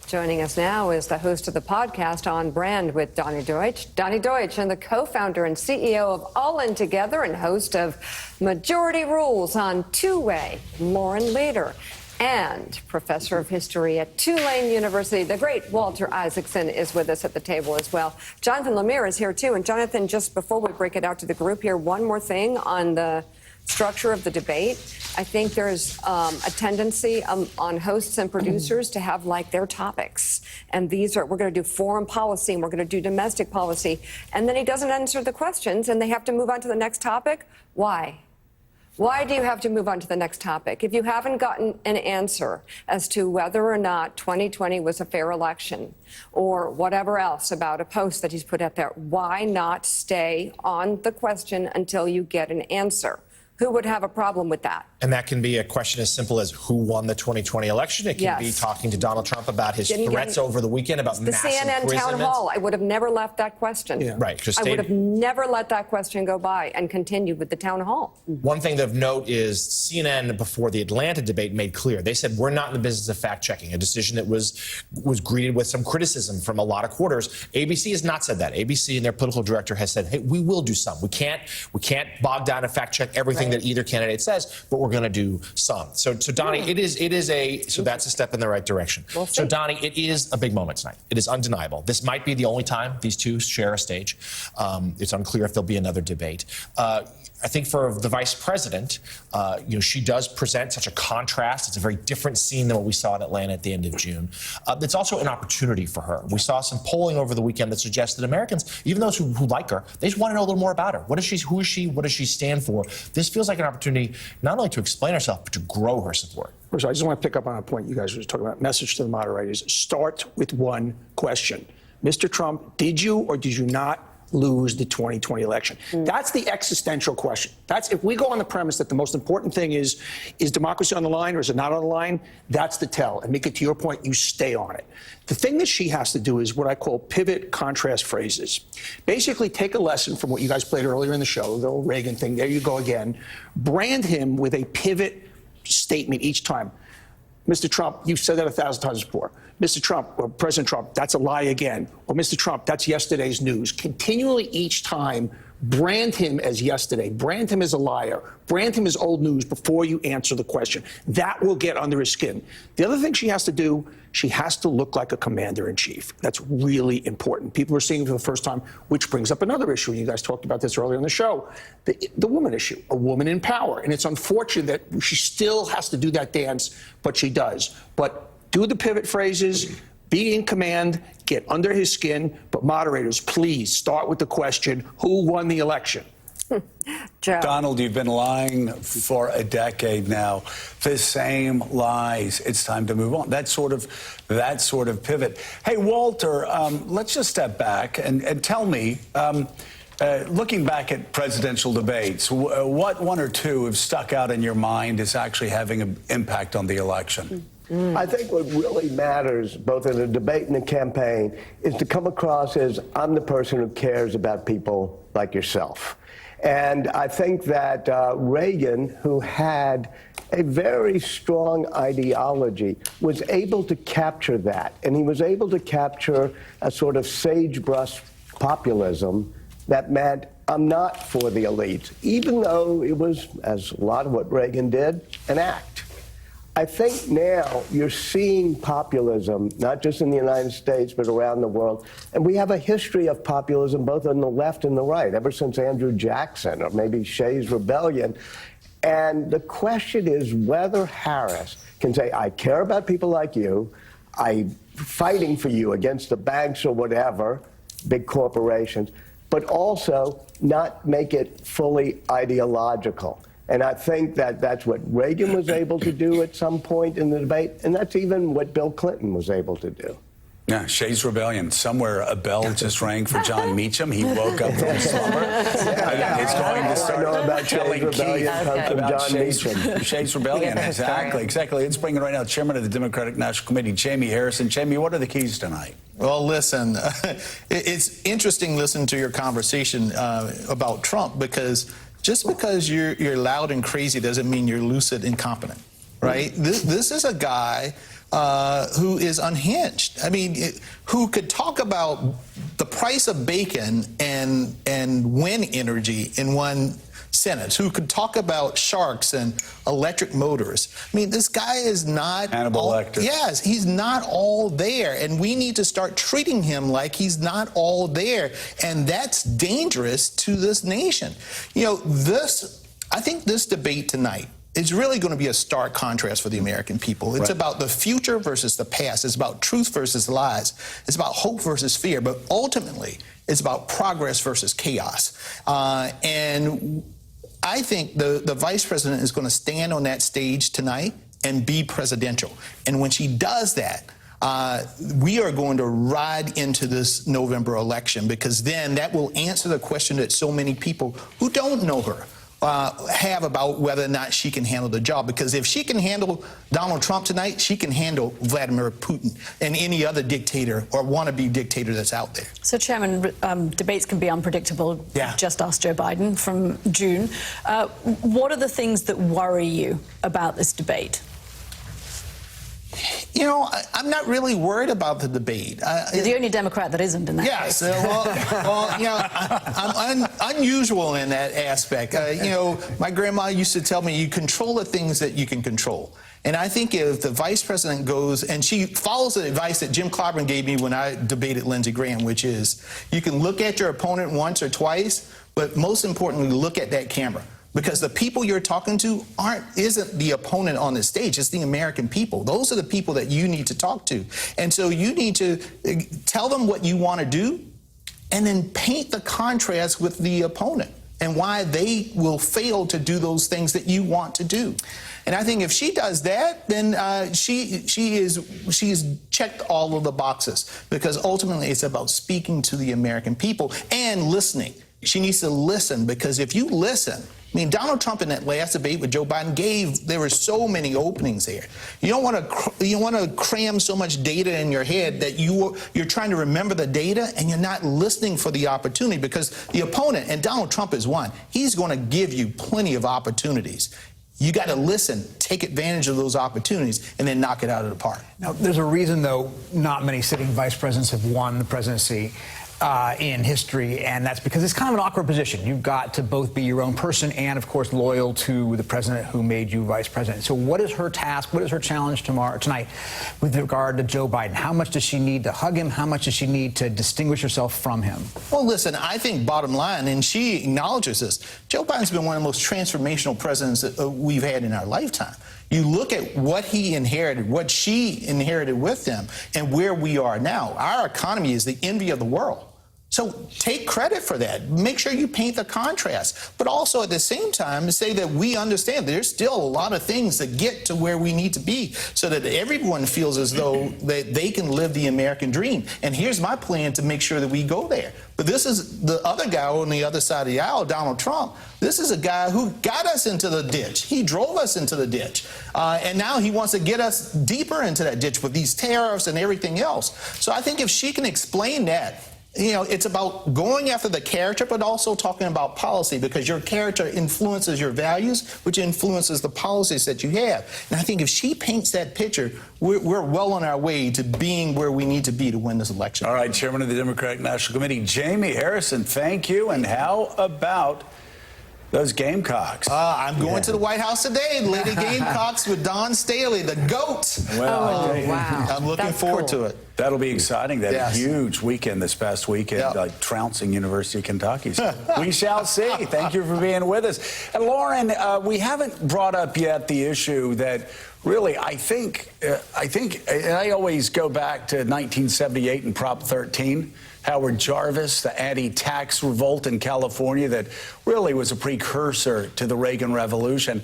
Joining us now is the host of the podcast On Brand with Donny Deutsch. Donny Deutsch, and the co-founder and CEO of All In Together and host of Majority Rules on Two-Way, Lauren Leader, and professor of history at Tulane University. The great Walter Isaacson is with us at the table as well. Jonathan Lemire is here too. And Jonathan, just before we break it out to the group here, one more thing on the structure of the debate. I think there's a tendency on hosts and producers to have like their topics. And these are, we're going to do foreign policy and we're going to do domestic policy. And then he doesn't answer the questions and they have to move on to the next topic. Why? Why do you have to move on to the next topic? If you haven't gotten an answer as to whether or not 2020 was a fair election or whatever else about a post that he's put out there, why not stay on the question until you get an answer? Who would have a problem with that? And that can be a question as simple as who won the 2020 election. It can be talking to Donald Trump about his threats over the weekend about the massive CNN town hall. I would have never left that question. Yeah. Right. I would have never let that question go by and continued with the town hall. One thing of note is CNN, before the Atlanta debate, made clear. They said, we're not in the business of fact-checking, a decision that was greeted with some criticism from a lot of quarters. ABC has not said that. ABC and their political director has said, hey, we will do some. We can't bog down and fact-check everything that either candidate says, but we're going to do some. So Donny, so that's a step in the right direction. So Donny, it is a big moment tonight. It is undeniable. This might be the only time these two share a stage. It's unclear if there'll be another debate. I think for the vice president, she does present such a contrast. It's a very different scene than what we saw in Atlanta at the end of June. It's also an opportunity for her. We saw some polling over the weekend that suggests that Americans, even those who like her, they just want to know a little more about her. What is she? Who is she? What does she stand for? This feels like an opportunity not only to explain herself, but to grow her support. First, I just want to pick up on a point you guys were talking about. Message to the moderators: start with one question. Mr. Trump, did you or did you not lose the 2020 election? That's the existential question. That's if we go on the premise that the most important thing is democracy on the line or is it not on the line? That's the tell. And Mika, to your point, you stay on it. The thing that she has to do is what I call pivot contrast phrases. Basically take a lesson from what you guys played earlier in the show, the old Reagan thing. There you go again. Brand him with a pivot statement each time. Mr. Trump, you've said that 1,000 times before. Mr. Trump, or President Trump, that's a lie again. Or Mr. Trump, that's yesterday's news. Continually each time, brand him as yesterday. Brand him as a liar. Brand him as old news before you answer the question. That will get under his skin. The other thing she has to do, she has to look like a commander-in-chief. That's really important. People are seeing it for the first time, which brings up another issue. You guys talked about this earlier in the show, the woman issue, a woman in power. And it's unfortunate that she still has to do that dance, but she does. But do the pivot phrases, be in command, get under his skin. But moderators, please start with the question, who won the election? Joe. Donald, you've been lying for a decade now. The same lies. It's time to move on. That sort of pivot. Hey, Walter, let's just step back and tell me, looking back at presidential debates, what one or two have stuck out in your mind as actually having an impact on the election? I think what really matters, both in a debate and a campaign, is to come across as I'm the person who cares about people like yourself. And I think that Reagan, who had a very strong ideology, was able to capture that. And he was able to capture a sort of sagebrush populism that meant I'm not for the elites, even though it was, as a lot of what Reagan did, an act. I think now you're seeing populism, not just in the United States, but around the world. And we have a history of populism both on the left and the right, ever since Andrew Jackson or maybe Shays Rebellion. And the question is whether Harris can say, I care about people like you, I'm fighting for you against the banks or whatever, big corporations, but also not make it fully ideological. And I think that that's what Reagan was able to do at some point in the debate, and that's even what Bill Clinton was able to do. Yeah, Shays Rebellion. Somewhere a bell just rang for John Meacham. He woke up from slumber. It's going to start telling Keith about Shays Rebellion. Exactly. Let's bring it right now. Chairman of the Democratic National Committee, Jamie Harrison. Jamie, what are the keys tonight? Well, listen, it's interesting listening to your conversation about Trump, because just because you're loud and crazy doesn't mean you're lucid and competent, right? This is a guy who is unhinged. I mean, who could talk about the price of bacon and wind energy in one sentence, who could talk about sharks and electric motors. I mean, this guy is not Hannibal Lecter. Yes, he's not all there, and we need to start treating him like he's not all there, and that's dangerous to this nation. You know, I think this debate tonight is really going to be a stark contrast for the American people. It's about the future versus the past. It's about truth versus lies. It's about hope versus fear, but ultimately, it's about progress versus chaos. And I think the vice president is going to stand on that stage tonight and be presidential. And when she does that, we are going to ride into this November election, because then that will answer the question that so many people who don't know her have about whether or not she can handle the job. Because if she can handle Donald Trump tonight, she can handle Vladimir Putin and any other dictator or wannabe dictator that's out there. So, Chairman, debates can be unpredictable. Yeah. Just ask Joe Biden from June. What are the things that worry you about this debate? You know, I'm not really worried about the debate. You're the only Democrat that isn't in that yes, case. well, you know, I'm unusual in that aspect. You know, my grandma used to tell me, you control the things that you can control. And I think if the vice president goes, and she follows the advice that Jim Clyburn gave me when I debated Lindsey Graham, which is, you can look at your opponent once or twice, but most importantly, look at that camera. Because the people you're talking to isn't the opponent on the stage, it's the American people. Those are the people that you need to talk to. And so you need to tell them what you want to do, and then paint the contrast with the opponent and why they will fail to do those things that you want to do. And I think if she does that, then she's checked all of the boxes, because ultimately it's about speaking to the American people and listening. She needs to listen, because if you listen, I mean, Donald Trump in that last debate with Joe Biden there were so many openings there. You don't want to cram so much data in your head that you're trying to remember the data and you're not listening for the opportunity, because the opponent, and Donald Trump is one, he's going to give you plenty of opportunities. You got to listen, take advantage of those opportunities, and then knock it out of the park. Now, there's a reason, though, not many sitting vice presidents have won the presidency in history, and that's because it's kind of an awkward position. You've got to both be your own person and, of course, loyal to the president who made you vice president. So what is her task? What is her challenge tonight with regard to Joe Biden? How much does she need to hug him? How much does she need to distinguish herself from him? Well, listen, I think bottom line, and she acknowledges this, Joe Biden's been one of the most transformational presidents that we've had in our lifetime. You look at what he inherited, what she inherited with him, and where we are now. Our economy is the envy of the world. So take credit for that. Make sure you paint the contrast. But also at the same time, say that we understand there's still a lot of things that get to where we need to be, so that everyone feels as though that they can live the American dream. And here's my plan to make sure that we go there. But this is the other guy on the other side of the aisle, Donald Trump. This is a guy who got us into the ditch. He drove us into the ditch. And now he wants to get us deeper into that ditch with these tariffs and everything else. So I think if she can explain that, you know, it's about going after the character, but also talking about policy, because your character influences your values, which influences the policies that you have. And I think if she paints that picture, we're well on our way to being where we need to be to win this election. All right, Chairman of the Democratic National Committee, Jamie Harrison, thank you. And how about those Gamecocks? I'm going to the White House today, Lady Gamecocks with Don Staley, the GOAT. Well, wow. I'm looking forward to it. That'll be exciting. That Yes. huge weekend this past weekend, Yep. like trouncing University of Kentucky. So we shall see. Thank you for being with us. And Lauren, we haven't brought up yet the issue that really, I think, and I always go back to 1978 and Prop 13. Howard Jarvis, the anti-tax revolt in California that really was a precursor to the Reagan Revolution.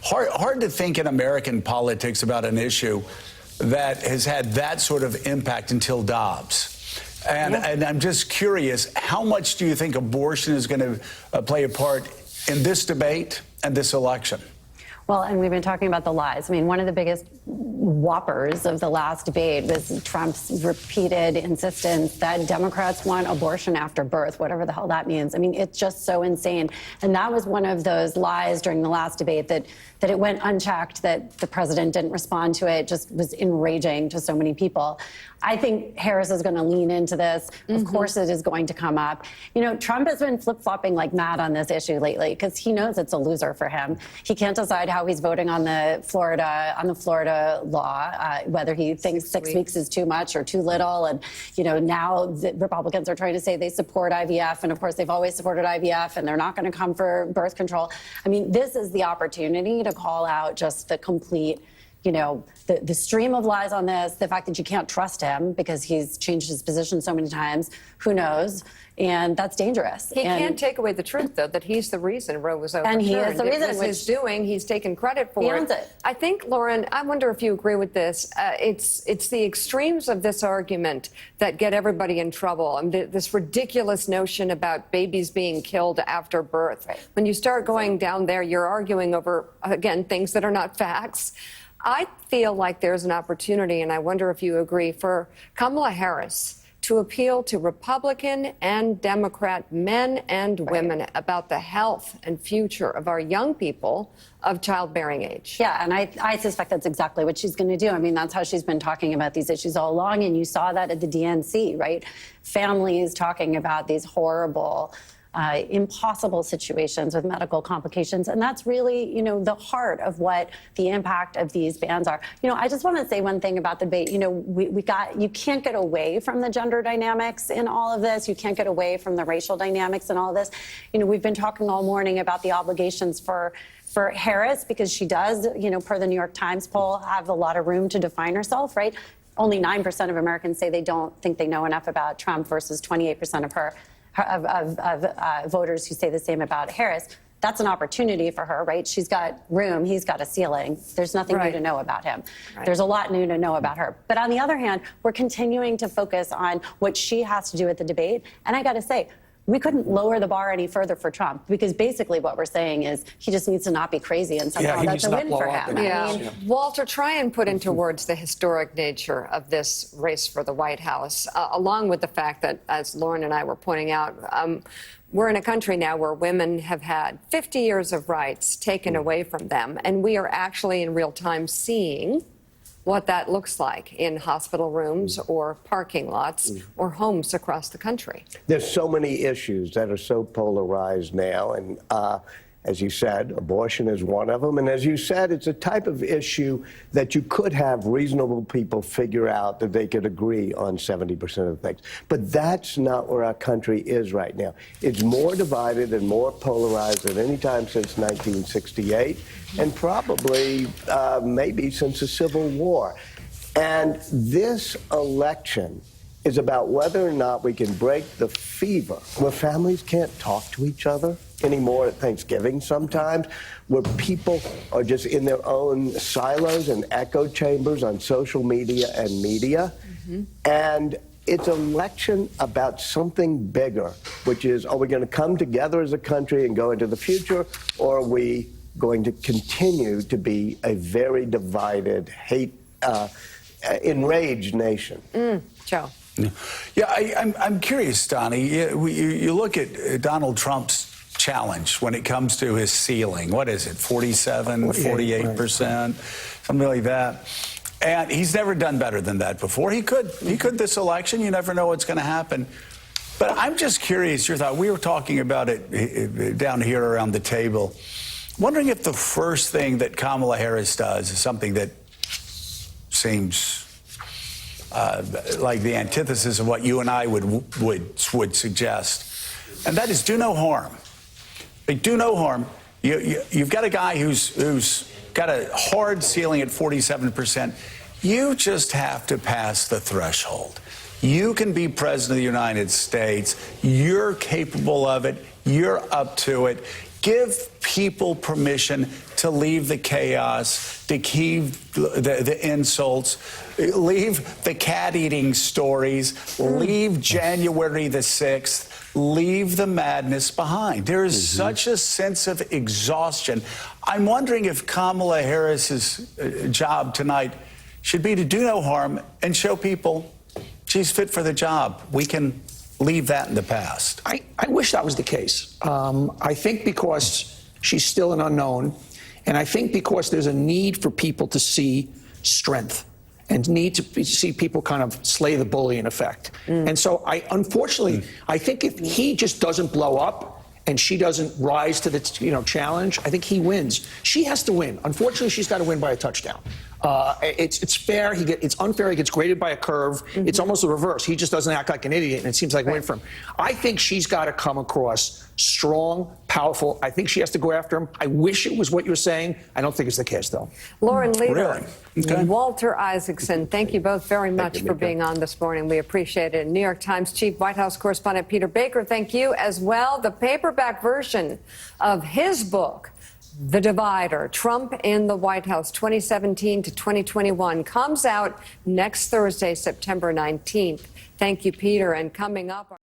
Hard to think in American politics about an issue that has had that sort of impact until Dobbs. And I'm just curious, how much do you think abortion is going to play a part in this debate and this election? Well, and we've been talking about the lies. I mean, one of the biggest whoppers of the last debate was Trump's repeated insistence that Democrats want abortion after birth, whatever the hell that means. I mean, it's just so insane. And that was one of those lies during the last debate that it went unchecked, that the president didn't respond to it, just was enraging to so many people. I think Harris is going to lean into this. Of course it is going to come up. You know, Trump has been flip-flopping like mad on this issue lately because he knows it's a loser for him. He can't decide how he's voting on the Florida law, whether he thinks 6 weeks is too much or too little. And, you know, now the Republicans are trying to say they support IVF. And of course, they've always supported IVF and they're not going to come for birth control. I mean, this is the opportunity to call out just the complete, you know, the stream of lies on this, the fact that you can't trust him because he's changed his position so many times. Who knows? And that's dangerous. He can't take away the truth, though, that he's the reason Roe was overturned. And he is the reason. It was his doing. He's taken credit for He owns it. I think, Lauren, I wonder if you agree with this. It's the extremes of this argument that get everybody in trouble. And this ridiculous notion about babies being killed after birth. Right. When you start going down there, you're arguing over, again, things that are not facts. I feel like there's an opportunity, and I wonder if you agree, for Kamala Harris to appeal to Republican and Democrat men and women about the health and future of our young people of childbearing age. Yeah, and I suspect that's exactly what she's going to do. I mean, that's how she's been talking about these issues all along, and you saw that at the DNC, right? Families talking about these horrible, impossible situations with medical complications. And that's really, you know, the heart of what the impact of these bans are. You know, I just want to say one thing about the debate. You know, you can't get away from the gender dynamics in all of this. You can't get away from the racial dynamics in all of this. You know, we've been talking all morning about the obligations for Harris, because she does, you know, per the New York Times poll, have a lot of room to define herself, right? Only 9% of Americans say they don't think they know enough about Trump versus 28% of voters who say the same about Harris. That's an opportunity for her, right? She's got room. He's got a ceiling. There's nothing new to know about him. Right. There's a lot new to know about her. But on the other hand, we're continuing to focus on what she has to do at the debate. And I got to say, we couldn't lower the bar any further for Trump, because basically what we're saying is he just needs to not be crazy, and somehow that's a win for him. I mean, Walter, try and put into words the historic nature of this race for the White House, along with the fact that, as Lauren and I were pointing out, we're in a country now where women have had 50 years of rights taken away from them, and we are actually in real time seeing what that looks like in hospital rooms or parking lots or homes across the country. There's so many issues that are so polarized now, and as you said, abortion is one of them. And as you said, it's a type of issue that you could have reasonable people figure out that they could agree on 70% of things. But that's not where our country is right now. It's more divided and more polarized than any time since 1968, and probably maybe since the Civil War. And this election is about whether or not we can break the fever where families can't talk to each other anymore at Thanksgiving sometimes, where people are just in their own silos and echo chambers on social media and media. And it's an election about something bigger, which is, are we going to come together as a country and go into the future, or are we going to continue to be a very divided, enraged nation? Joe. Yeah, I'm curious, Donnie. You look at Donald Trump's challenge when it comes to his ceiling. What is it, 47, 48%, something like that. And he's never done better than that before. He could this election. You never know what's going to happen. But I'm just curious your thought. We were talking about it down here around the table, wondering if the first thing that Kamala Harris does is something that seems like the antithesis of what you and I would suggest, and that is do no harm. Like, do no harm. You've got a guy who's got a hard ceiling at 47%. You just have to pass the threshold. You can be president of the United States. You're capable of it. You're up to it. Give people permission to leave the chaos, to keep the insults, leave the cat-eating stories, leave January the 6th, leave the madness behind. There is such a sense of exhaustion. I'm wondering if Kamala Harris's job tonight should be to do no harm and show people she's fit for the job. We can leave that in the past. I wish that was the case. I think because she's still an unknown, and I think because there's a need for people to see strength and need to see people kind of slay the bully in effect. And so unfortunately, I think if he just doesn't blow up and she doesn't rise to the challenge, I think he wins. She has to win. Unfortunately, she's got to win by a touchdown. It's fair. It's unfair. He gets graded by a curve. It's almost the reverse. He just doesn't act like an idiot, and it seems like a win for him. I think she's got to come across strong, powerful. I think she has to go after him. I wish it was what you were saying. I don't think it's the case, though. Lauren Leader, Really? Okay. Walter Isaacson, thank you both very much for being on this morning. We appreciate it. New York Times Chief White House Correspondent Peter Baker, thank you as well. The paperback version of his book, The Divider, Trump in the White House 2017 to 2021, comes out next Thursday, September 19th. Thank you, Peter. And coming up...